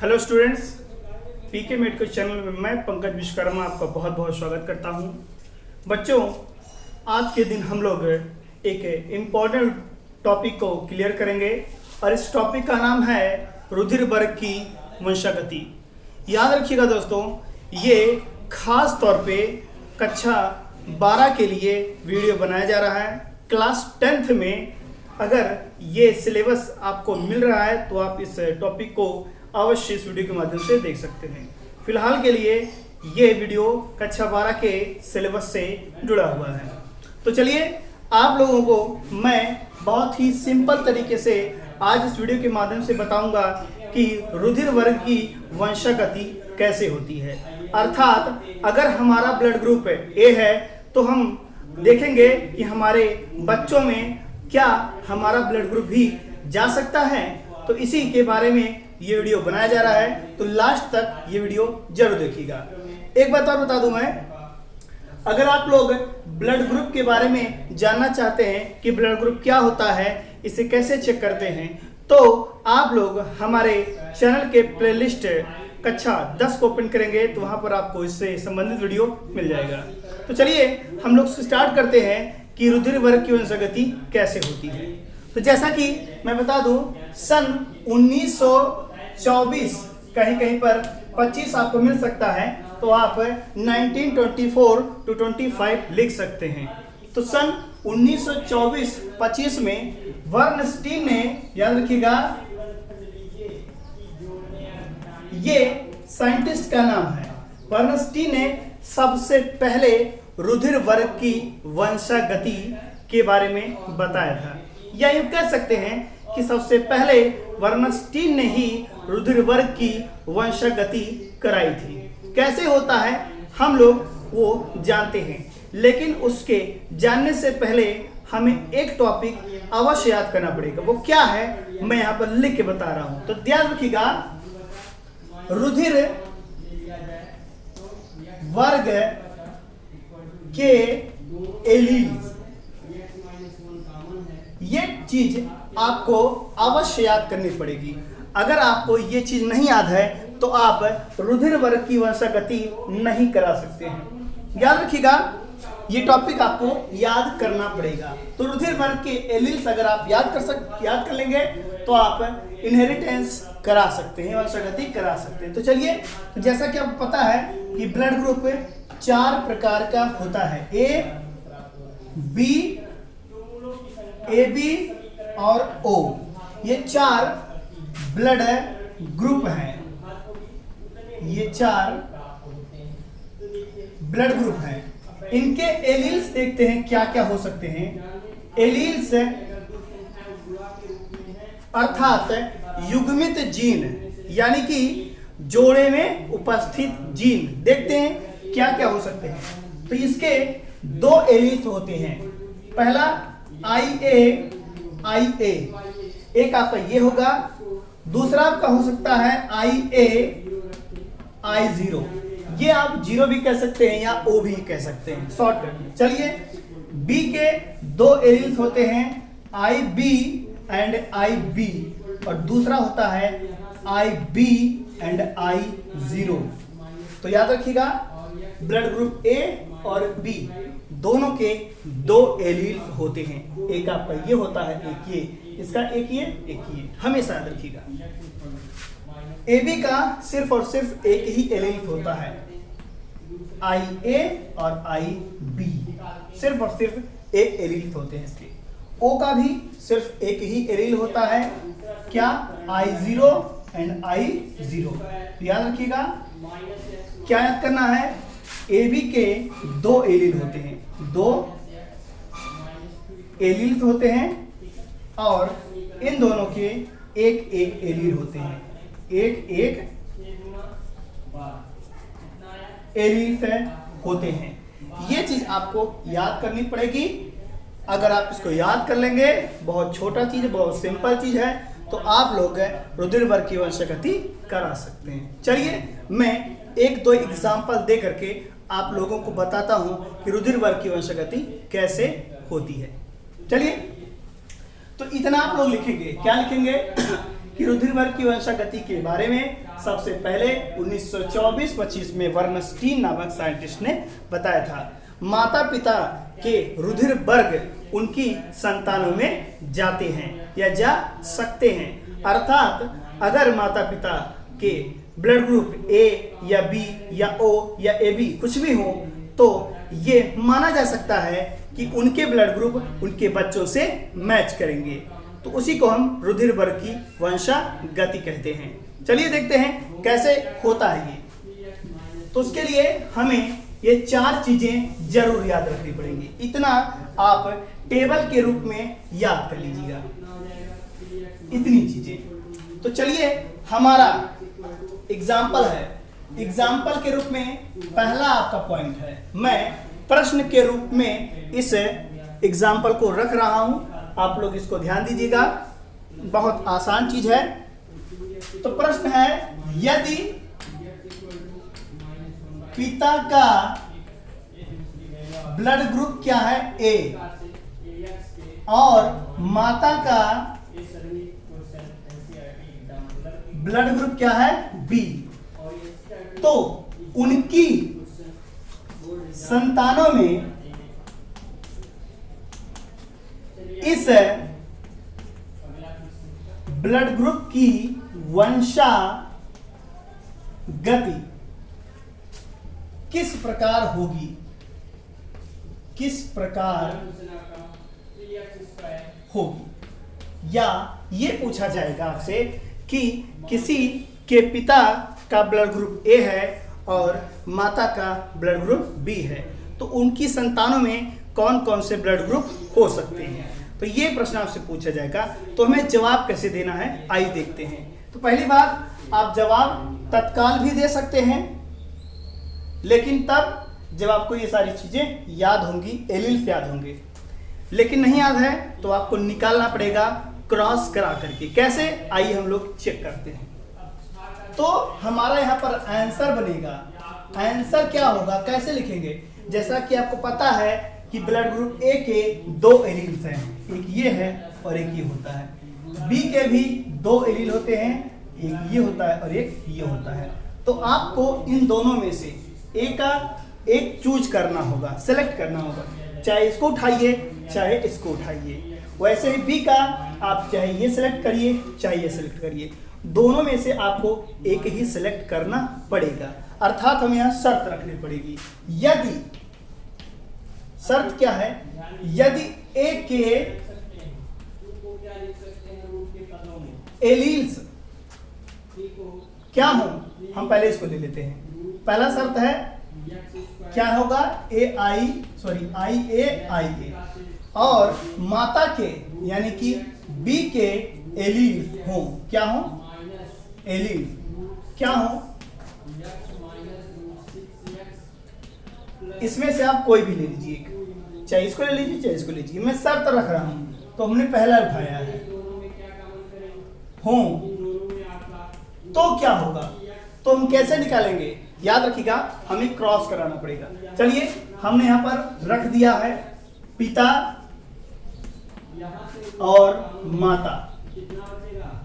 Hello students, पीके medical channel में मैं पंकज विश्वकर्मा आपका बहुत बहुत स्वागत करता हूं। बच्चों, आज के दिन हम लोग एक इम्पॉर्टेंट टॉपिक को क्लियर करेंगे और इस टॉपिक का नाम है रुधिर वर्ग की वंशागति। याद रखिएगा दोस्तों, ये खास तौर पे कक्षा 12 के लिए वीडियो बनाया जा रहा है। क्लास 10th में अगर ये सिलेबस आपको मिल रहा है तो आप इस टॉपिक को अवश्य इस वीडियो के माध्यम से देख सकते हैं। फिलहाल के लिए ये वीडियो कक्षा 12 के सिलेबस से जुड़ा हुआ है। तो चलिए आप लोगों को मैं बहुत ही सिंपल तरीके से आज इस वीडियो के माध्यम से बताऊंगा कि रुधिर वर्ग की वंशागति कैसे होती है। अर्थात अगर हमारा ब्लड ग्रुप ए है तो हम देखेंगे कि हमारे बच्चों में क्या हमारा ब्लड ग्रुप भी जा सकता है। तो इसी के बारे में ये वीडियो बनाया जा रहा है, तो लास्ट तक ये वीडियो जरूर देखिएगा। एक बात और बता दूं मैं, अगर आप लोग ब्लड ग्रुप के बारे में जानना चाहते हैं कि ब्लड ग्रुप क्या होता है, इसे कैसे चेक करते हैं, तो आप लोग हमारे चैनल के प्लेलिस्ट कक्षा 10 को ओपन करेंगे तो वहां पर आपको इससे संबंधित वीडियो मिल जाएगा। तो चलिए हम लोग स्टार्ट करते हैं कि रुधिर वर्ग की वंशागति कैसे होती है। तो जैसा कि मैं बता दूं, सन 1924 कहीं कहीं पर 25 आपको मिल सकता है, तो आप 1924 to 25 लिख सकते हैं। तो सन 1924-25 में वर्नस्टीन ने, याद रखिएगा ये साइंटिस्ट का नाम है, वर्नस्टीन ने सबसे पहले रुधिर वर्ग की वंशागति के बारे में बताया था। या यूं कह सकते हैं कि सबसे पहले वर्नस्टीन ने ही रुधिर वर्ग की वंशागति कराई थी। कैसे होता है हम लोग वो जानते हैं, लेकिन उसके जानने से पहले हमें एक टॉपिक अवश्य याद करना पड़ेगा। वो क्या है मैं यहाँ पर लिख के बता रहा हूँ। तो ध्यान रखिएगा, रुधिर वर्ग के एलील्स, ये चीज आपको अवश्य याद करनी पड़ेगी। अगर आपको ये चीज नहीं याद है तो आप रुधिर वर्ग की वंशागति नहीं करा सकते हैं। याद रखिएगा, ये टॉपिक आपको याद करना पड़ेगा। तो रुधिर वर्ग के एलील्स अगर आप याद कर लेंगे तो आप इनहेरिटेंस करा सकते हैं, वंशागति करा सकते हैं। तो चलिए, जैसा कि आपको पता है कि ब्लड ग्रुप 4 प्रकार का होता है, ए बी, ए बी और ओ। ये 4 ब्लड ग्रुप हैं, ये 4 ब्लड ग्रुप हैं। इनके एलील्स देखते हैं क्या क्या हो सकते हैं। एलील्स अर्थात युग्मित जीन, यानी कि जोड़े में उपस्थित जीन देखते हैं क्या क्या हो सकते हैं। तो इसके 2 एलील्स होते हैं। पहला IA, एक आपका ये होगा, दूसरा आपका हो सकता है IA, I0। ये आप 0 भी कह सकते हैं या O भी कह सकते हैं शॉर्टकट में। चलिए, B के 2 एलील्स होते हैं, IB एंड IB, और दूसरा होता है IB एंड I0। तो याद रखिएगा, ब्लड ग्रुप A और B दोनों के 2 एलील्स होते हैं। एक आपका ये होता है, एक ये, इसका एक ये, हमेशा याद रखिएगा। AB का सिर्फ और सिर्फ एक ही एलील होता है, IA और IB, सिर्फ और सिर्फ एक एलील होते हैं इसके। O का भी सिर्फ एक ही एलील होता है, क्या, I0 एंड I0। याद रखिएगा, क्या याद करना है, AB के 2 एलील होते हैं, 2 एलील होते हैं, और इन दोनों के एक एक एलील होते हैं, एक एक एलील होते हैं। ये चीज आपको याद करनी पड़ेगी। अगर आप इसको याद कर लेंगे, बहुत छोटा चीज है, बहुत सिंपल चीज है, तो आप लोग रुधिर वर्ग की वंशागति करा सकते हैं। चलिए मैं 1-2 एग्जाम्पल दे करके आप लोगों को बताता हूं कि रुधिर वर्ग की वंशागति कैसे होती है। चलिए, तो इतना आप लोग लिखेंगे, क्या लिखेंगे कि रुधिर वर्ग की वंशागति के बारे में सबसे पहले 1924-25 में वर्नस्टीन नामक साइंटिस्ट ने बताया था। माता पिता के रुधिर वर्ग उनकी संतानों में जाते हैं या जा सकते हैं, अर्थात अगर माता पिता के ब्लड ग्रुप ए या बी या ओ या ए बी कुछ भी हो तो ये माना जा सकता है कि उनके ब्लड ग्रुप उनके बच्चों से मैच करेंगे, तो उसी को हम रुधिर वर्ग की वंशागति कहते हैं। चलिए देखते हैं कैसे होता है ये। तो उसके लिए हमें ये 4 चीजें जरूर याद रखनी पड़ेंगी, इतना आप टेबल के रूप में याद कर लीजिएगा, इतनी चीजें। तो चलिए हमारा एग्जाम्पल है, एग्जाम्पल के रूप में पहला आपका पॉइंट है, मैं प्रश्न के रूप में इस एग्जाम्पल को रख रहा हूं, आप लोग इसको ध्यान दीजिएगा, बहुत आसान चीज है। तो प्रश्न है, यदि पिता का ब्लड ग्रुप क्या है ए और माता का ब्लड ग्रुप क्या है बी, तो उनकी संतानों में इस ब्लड ग्रुप की वंशागति किस प्रकार होगी, किस प्रकार होगी, या ये पूछा जाएगा आपसे कि किसी के पिता का ब्लड ग्रुप ए है और माता का ब्लड ग्रुप बी है, तो उनकी संतानों में कौन कौन से ब्लड ग्रुप हो सकते हैं। तो ये प्रश्न आपसे पूछा जाएगा, तो हमें जवाब कैसे देना है आइए देखते हैं। तो पहली बात, आप जवाब तत्काल भी दे सकते हैं, लेकिन तब जब आपको ये सारी चीजें याद होंगी, एलील्स याद होंगे। लेकिन नहीं याद है तो आपको निकालना पड़ेगा क्रॉस करा करके। कैसे, आइए हम लोग चेक करते हैं। तो हमारा यहाँ पर आंसर बनेगा, आंसर क्या होगा, कैसे लिखेंगे, जैसा कि आपको पता है कि ब्लड ग्रुप ए के 2 एलील्स हैं, एक ये है और एक ये होता है। बी के भी 2 एलील होते हैं, एक ये होता है और एक ये होता है। तो आपको इन दोनों में से ए का एक चूज करना होगा, सेलेक्ट करना होगा, चाहे इसको उठाइए चाहे इसको उठाइए। वैसे ही बी का आप चाहे ये सेलेक्ट करिए चाहे ये सेलेक्ट करिए, दोनों में से आपको एक ही सेलेक्ट करना पड़ेगा। अर्थात हमें यहाँ शर्त रखनी पड़ेगी, यदि शर्त क्या है, यदि ए के एलील्स क्या हो, हम पहले इसको ले लेते हैं। पहला शर्त है क्या होगा, आई ए और माता के यानी कि बी के एलील हो, क्या हो, एलील क्या हो, इसमें से आप कोई भी ले लीजिए, चाहे इसको ले लीजिए चाहे इसको ले लीजिए। मैं शर्त रख रहा हूं, तो हमने पहला उठाया है हो, तो क्या होगा, तो हम कैसे निकालेंगे, याद रखिएगा हमें क्रॉस कराना पड़ेगा। चलिए हमने यहां पर रख दिया है पिता और माता।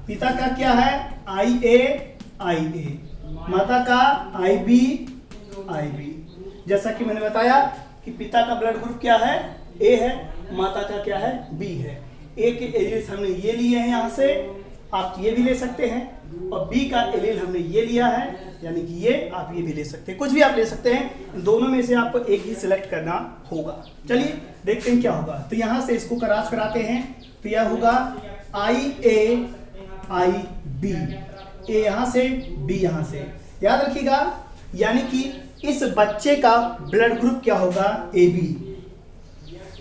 पिता का क्या है आई ए, माता का आई बी। जैसा कि मैंने बताया कि पिता का ब्लड ग्रुप क्या है ए है, माता का क्या है बी है। ए के एलील्स हमने ये लिए हैं यहाँ से, आप ये भी ले सकते हैं, और बी का एलील हमने ये लिया है यानी कि ये, आप ये भी ले सकते हैं, कुछ भी आप ले सकते हैं, दोनों में से आपको एक ही सिलेक्ट करना होगा। चलिए देखते हैं क्या होगा। तो यहाँ से इसको क्रॉस कराते हैं, तो यह होगा आई ए आई बी, ए यहाँ से बी यहाँ से, याद रखिएगा। यानी कि इस बच्चे का ब्लड ग्रुप क्या होगा ए बी,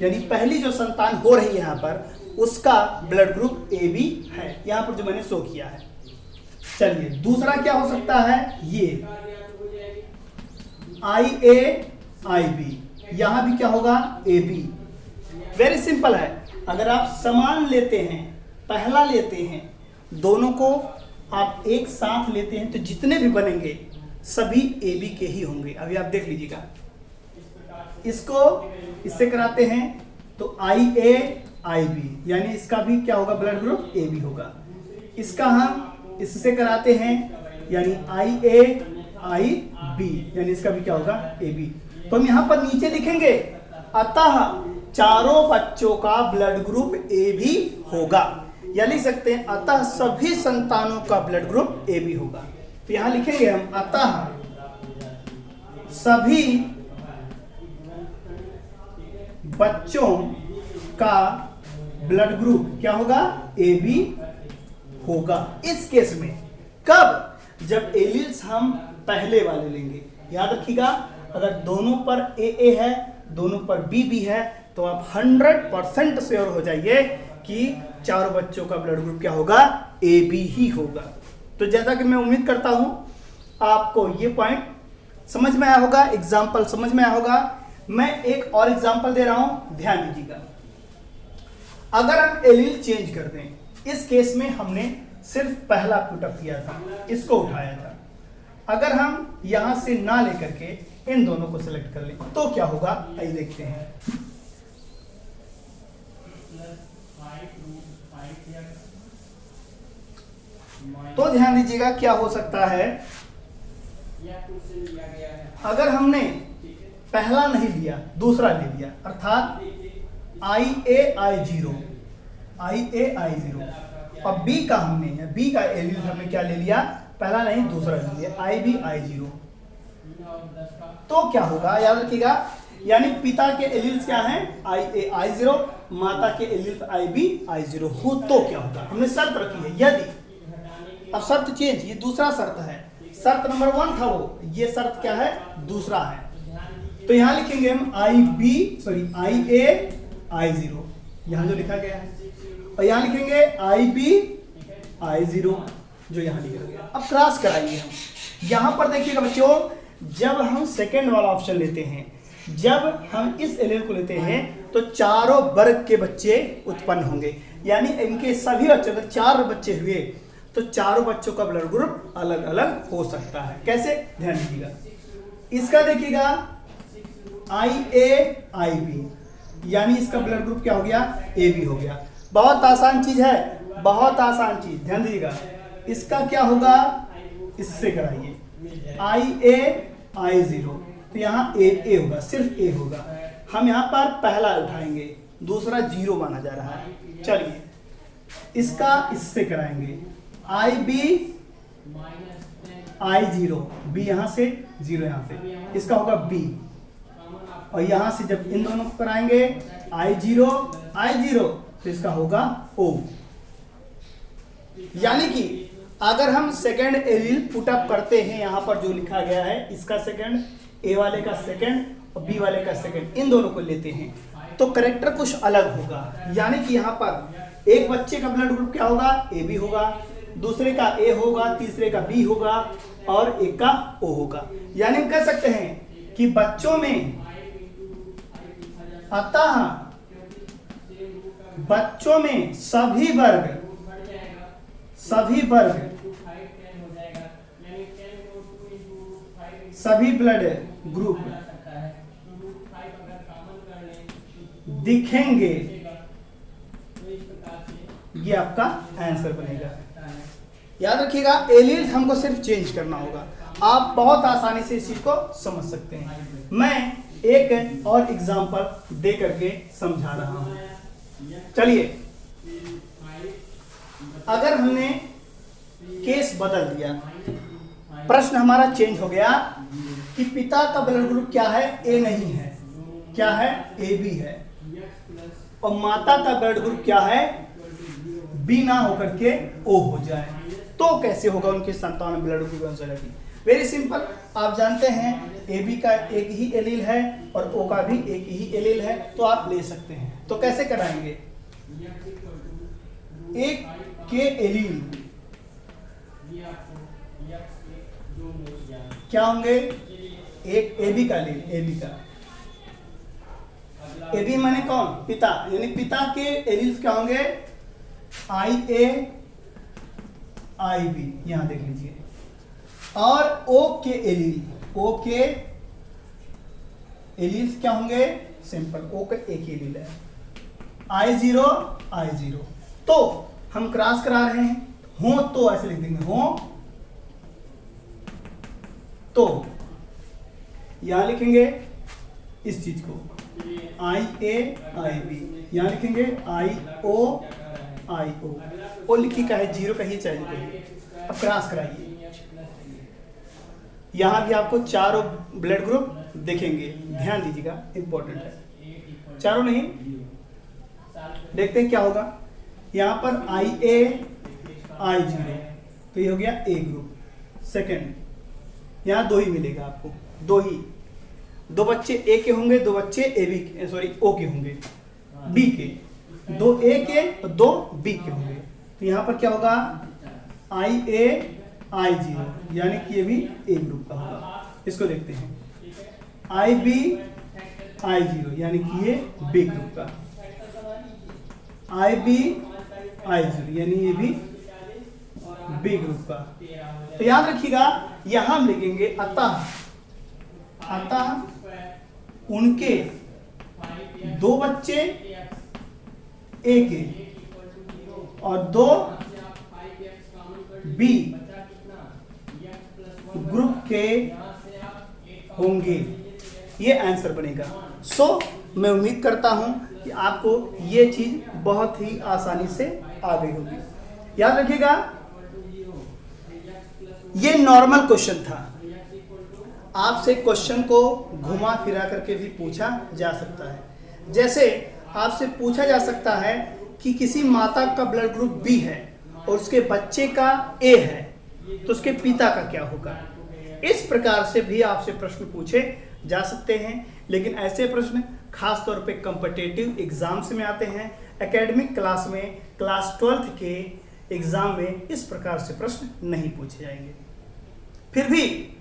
यानी पहली जो संतान हो रही है यहाँ पर उसका ब्लड ग्रुप ए बी है, यहाँ पर जो मैंने शो किया है। चलिए दूसरा क्या हो सकता है, ये आई ए आई बी, यहां भी क्या होगा ए बी। वेरी सिंपल है, अगर आप समान लेते हैं, पहला लेते हैं, दोनों को आप एक साथ लेते हैं तो जितने भी बनेंगे सभी ए बी के ही होंगे। अभी आप देख लीजिएगा, इसको इससे कराते हैं तो आई ए आई बी, यानी इसका भी क्या होगा ब्लड ग्रुप ए बी होगा। इसका हम इससे कराते हैं, यानी IA IB, यानी इसका भी क्या होगा AB। तो हम यहाँ पर नीचे लिखेंगे अतः चारों बच्चों का ब्लड ग्रुप AB होगा, या लिख सकते हैं अतः सभी संतानों का ब्लड ग्रुप AB होगा। तो यहाँ लिखेंगे हम अतः सभी बच्चों का ब्लड ग्रुप क्या होगा AB होगा। इस केस में कब? जब एलील्स हम पहले वाले लेंगे। याद रखिएगा, अगर दोनों पर AA है, दोनों पर BB है, तो आप 100% श्योर हो जाइए कि चारों बच्चों का ब्लड ग्रुप क्या होगा AB ही होगा। तो जैसा कि मैं उम्मीद करता हूं आपको ये पॉइंट समझ में आया होगा, एग्जाम्पल समझ में आया होगा। मैं एक और एग्जाम्पल दे रहा हूं, ध्यान दीजिएगा। अगर हम एलील चेंज कर दें, इस केस में हमने सिर्फ पहला पुटअप किया था, इसको उठाया था। अगर हम यहां से ना लेकर के इन दोनों को सिलेक्ट कर लें तो क्या होगा, आइए देखते हैं। तो ध्यान दीजिएगा क्या हो सकता है। अगर हमने पहला नहीं लिया, दूसरा ले लिया, अर्थात IA I0 और B का हमने, B का एलील हमने क्या ले लिया, पहला नहीं दूसरा ले लिया, IB I0, तो क्या होगा याद रखिएगा। यानी पिता के एलील्स क्या हैं IA I0, माता के एलील्स IB I0 हो तो क्या होगा। हमने शर्त रखी है, यदि, अब शर्त चेंज, ये दूसरा शर्त है, शर्त नंबर 1 था वो, ये शर्त क्या है, दूसरा है। तो यहां लिखेंगे हम IA I0, यहां जो लिखा गया है, और यहां लिखेंगे IB I0 जो यहां लिखा गया। अब क्रॉस कराएंगे हम। यहां पर देखिएगा बच्चों, जब हम सेकेंड वाला ऑप्शन लेते हैं, जब हम इस एलील को लेते हैं तो चारों वर्ग के बच्चे उत्पन्न होंगे, यानी इनके सभी बच्चों, अगर 4 बच्चे हुए तो चारों बच्चों का ब्लड ग्रुप अलग अलग हो सकता है। कैसे, ध्यान दीजिएगा। इसका देखिएगा IA IB, यानी इसका ब्लड ग्रुप क्या हो गया, AB हो गया। बहुत आसान चीज है, बहुत आसान चीज, ध्यान दीजिएगा। इसका क्या होगा, इससे कराइए IA I0, तो यहाँ A होगा, सिर्फ A होगा। हम यहाँ पर पहला उठाएंगे, दूसरा 0 माना जा रहा है। चलिए इसका इससे कराएंगे IB I0, B यहाँ से, 0 यहाँ से, इसका होगा B, और यहां से जब इन दोनों को कराएंगे I0 तो इसका होगा O। यानी कि अगर हम सेकेंड एलील पुटअप करते हैं, यहां पर जो लिखा गया है, इसका सेकेंड, A वाले का सेकेंड और B वाले का सेकेंड, इन दोनों को लेते हैं तो करेक्टर कुछ अलग होगा। यानी कि यहां पर एक बच्चे का ब्लड ग्रुप क्या होगा, AB होगा, दूसरे का A होगा, तीसरे का B होगा और एक का O होगा। यानी हम कह सकते हैं कि बच्चों में, अतः बच्चों में सभी ब्लड ग्रुप दिखेंगे, ये आपका आंसर बनेगा। याद रखिएगा, एलील्स हमको सिर्फ चेंज करना होगा। आप बहुत आसानी से इस चीज को समझ सकते हैं। मैं एक और एग्जांपल दे करके समझा रहा हूं। चलिए, अगर हमने केस बदल दिया, प्रश्न हमारा चेंज हो गया कि पिता का ब्लड ग्रुप क्या है, A नहीं है, क्या है, AB है, और माता का ब्लड ग्रुप क्या है, B ना होकर के O हो जाए, तो कैसे होगा उनके संतान में ब्लड ग्रुप आंसर है। वेरी सिंपल, आप जानते हैं AB का एक ही एलील है और O का भी एक ही एलील है, तो आप ले सकते हैं। तो कैसे कराएंगे, एक के एलील क्या होंगे, एक AB का एलील, AB माने कौन, पिता, यानी पिता के एलील्स क्या होंगे, IA IB, यहां देख लीजिए, और O के एलील्स क्या होंगे, सिंपल, O का एक ही एलील है, I0 तो हम क्रॉस करा रहे हैं, हो तो ऐसे लिख देंगे, हो तो यहां लिखेंगे इस चीज को IA IB, यहां लिखेंगे IO IO, ओ लिखी का है, जीरो कहिए चाहे कहिए। अब क्रॉस कराइए, यहां भी आपको चारों ब्लड ग्रुप दिखेंगे, ध्यान दीजिएगा, इंपॉर्टेंट है। चारों नहीं, देखते हैं क्या होगा। यहां पर IA I0, तो ये हो गया A ग्रुप। सेकंड, यहां दो ही मिलेगा आपको, दो ही, दो बच्चे A के होंगे, दो बच्चे AB के, सॉरी O के होंगे, B के, दो A के और दो B के होंगे। तो यहां पर क्या होगा, IA I0, यानी कि ये भी A ग्रुप का होगा। इसको देखते हैं, IB I0, यानी कि ये B ग्रुप का, IB I0, यानी ये भी B ग्रुप का। तो याद रखिएगा, यहां हम लिखेंगे अतः उनके दो बच्चे A के और दो B ग्रुप के होंगे, ये आंसर बनेगा। सो मैं उम्मीद करता हूं कि आपको ये चीज बहुत ही आसानी से आ गई होगी। याद रखिएगा, ये नॉर्मल क्वेश्चन था, आपसे क्वेश्चन को घुमा फिरा करके भी पूछा जा सकता है। जैसे आपसे पूछा जा सकता है कि किसी माता का ब्लड ग्रुप B है और उसके बच्चे का A है, तो उसके पिता का क्या होगा। इस प्रकार से भी आपसे प्रश्न पूछे जा सकते हैं, लेकिन ऐसे प्रश्न खास तौर पे कॉम्पिटिटिव एग्जाम्स में आते हैं। एकेडमिक क्लास में, क्लास 12th के एग्जाम में इस प्रकार से प्रश्न नहीं पूछे जाएंगे। फिर भी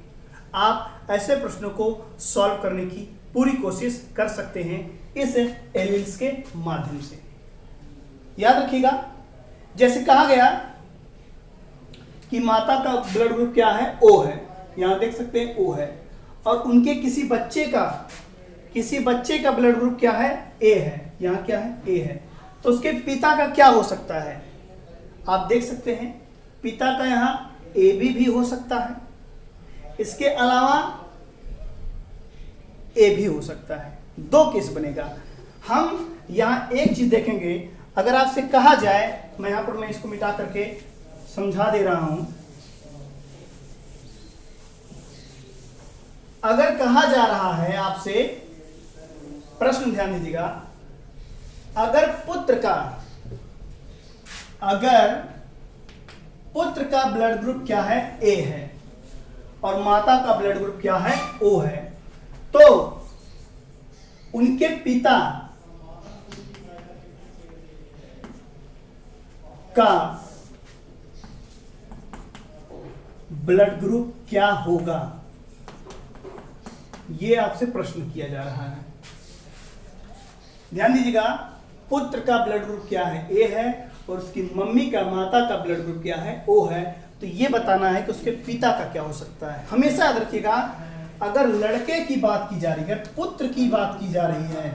आप ऐसे प्रश्नों को सॉल्व करने की पूरी कोशिश कर सकते हैं इस एलिल्स के माध्यम से। याद रखिएगा, जैसे कहा गया कि माता का ब्लड ग्रुप क्या है, O है, यहां देख सकते हैं O है, और उनके किसी बच्चे का ब्लड ग्रुप क्या है, A है, यहां क्या है, A है, तो उसके पिता का क्या हो सकता है। आप देख सकते हैं, पिता का यहां AB भी हो सकता है, इसके अलावा A भी हो सकता है। दो केस बनेगा। हम यहां एक चीज देखेंगे, अगर आपसे कहा जाए, मैं यहां पर मैं इसको मिटा करके समझा दे रहा हूं, अगर कहा जा रहा है आपसे, प्रश्न ध्यान दीजिएगा, अगर पुत्र का ब्लड ग्रुप क्या है, A है, और माता का ब्लड ग्रुप क्या है, O है, तो उनके पिता का ब्लड ग्रुप क्या होगा, यह आपसे प्रश्न किया जा रहा है। ध्यान दीजिएगा, पुत्र का ब्लड ग्रुप क्या है, A है, और उसकी मम्मी का, माता का ब्लड ग्रुप क्या है, O है, तो ये बताना है कि उसके पिता का क्या हो सकता है। हमेशा याद रखिएगा, अगर लड़के की बात की जा रही है, पुत्र की बात की जा रही है,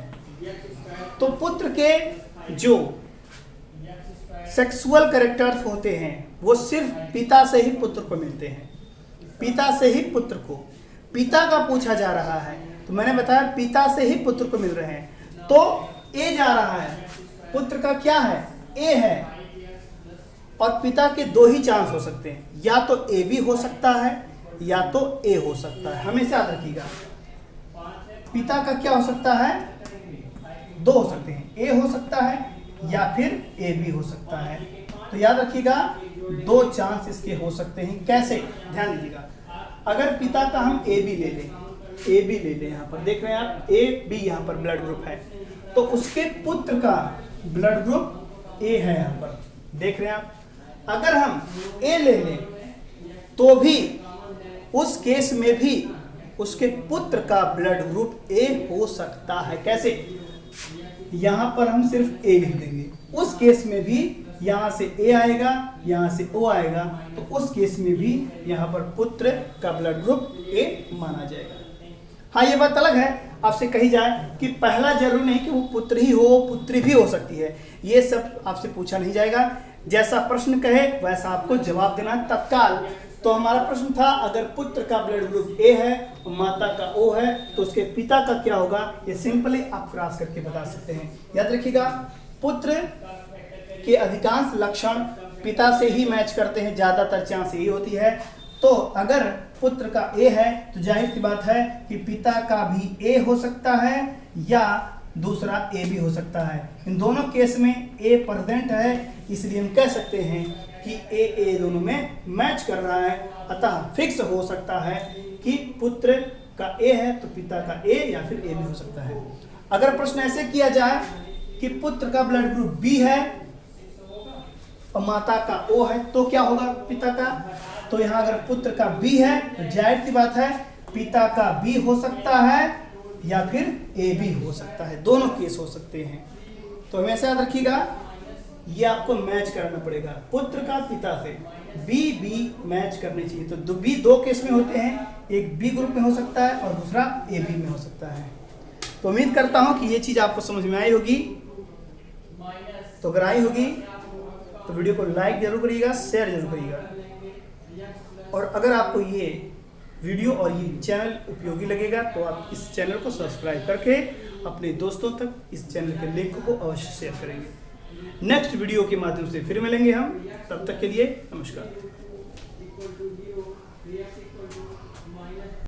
तो पुत्र के जो सेक्सुअल कैरेक्टर्स होते हैं वो सिर्फ पिता से ही पुत्र को मिलते हैं, पिता से ही पुत्र को। पिता का पूछा जा रहा है, तो मैंने बताया पिता से ही पुत्र को मिल रहे हैं, तो A जा रहा है, पुत्र का क्या है, A है, और पिता के दो ही चांस हो सकते हैं, या तो A भी हो सकता है या तो A हो सकता है। हमेशा याद रखिएगा, पिता का क्या हो सकता है, दो हो सकते हैं, A हो सकता है या फिर A भी हो सकता है। तो याद रखिएगा, दो चांस इसके हो सकते हैं। कैसे, ध्यान दीजिएगा, अगर पिता का हम A भी ले लें, यहाँ पर देख रहे हैं आप, A B यहाँ पर ब्लड ग्रुप है, तो उसके पुत्र का ब्लड ग्रुप A है, यहाँ पर देख रहे हैं आप। अगर हम A ले लें तो भी उस केस में भी उसके पुत्र का ब्लड ग्रुप A हो सकता है। कैसे, यहां पर हम सिर्फ A लिख देंगे, उस केस में भी यहां से A आएगा, यहां से O आएगा, तो उस केस में भी यहां पर पुत्र का ब्लड ग्रुप A माना जाएगा। हाँ, ये बात अलग है, आपसे कही जाए कि पहला जरूरी नहीं कि वो पुत्र ही हो, पुत्री भी हो सकती है, ये सब आपसे पूछा नहीं जाएगा। जैसा प्रश्न कहे वैसा आपको जवाब देना है तत्काल। तो हमारा प्रश्न था, अगर पुत्र का ब्लड ग्रुप ए है और माता का ओ है तो उसके पिता का क्या होगा, ये सिंपली आप क्रॉस करके बता सकते हैं। याद रखिएगा, पुत्र के अधिकांश लक्षण पिता से ही मैच करते हैं, ज्यादातर चांस यही होती है। तो अगर पुत्र का ए है तो जाहिर सी बात है कि पिता का भी ए हो सकता है या दूसरा ए भी हो सकता है। इन दोनों केस में ए प्रेजेंट है, इसलिए हम कह सकते हैं कि ए दोनों में मैच कर रहा है। अतः फिक्स हो सकता है कि पुत्र का ए है तो पिता का ए या फिर ए भी हो सकता है। अगर प्रश्न ऐसे किया जाए कि पुत्र का ब्लड ग्रुप बी है और माता का ओ है तो क्या होगा पिता का, तो यहाँ अगर पुत्र का बी है तो जाहिर सी बात है पिता का बी हो सकता है या फिर ए भी हो सकता है, दोनों केस हो सकते हैं। तो हमेशा याद रखिएगा, ये आपको मैच करना पड़ेगा, पुत्र का पिता से बी मैच करने चाहिए। तो बी दो केस में होते हैं, एक बी ग्रुप में हो सकता है और दूसरा ए बी में हो सकता है। तो उम्मीद करता हूं कि ये चीज आपको समझ में आई होगी। तो अगर आई होगी तो वीडियो को लाइक जरूर करिएगा, शेयर जरूर करिएगा, और अगर आपको ये वीडियो और ये चैनल उपयोगी लगेगा तो आप इस चैनल को सब्सक्राइब करके अपने दोस्तों तक इस चैनल के लिंक को अवश्य शेयर करेंगे। नेक्स्ट वीडियो के माध्यम से फिर मिलेंगे हम, तब तक के लिए नमस्कार।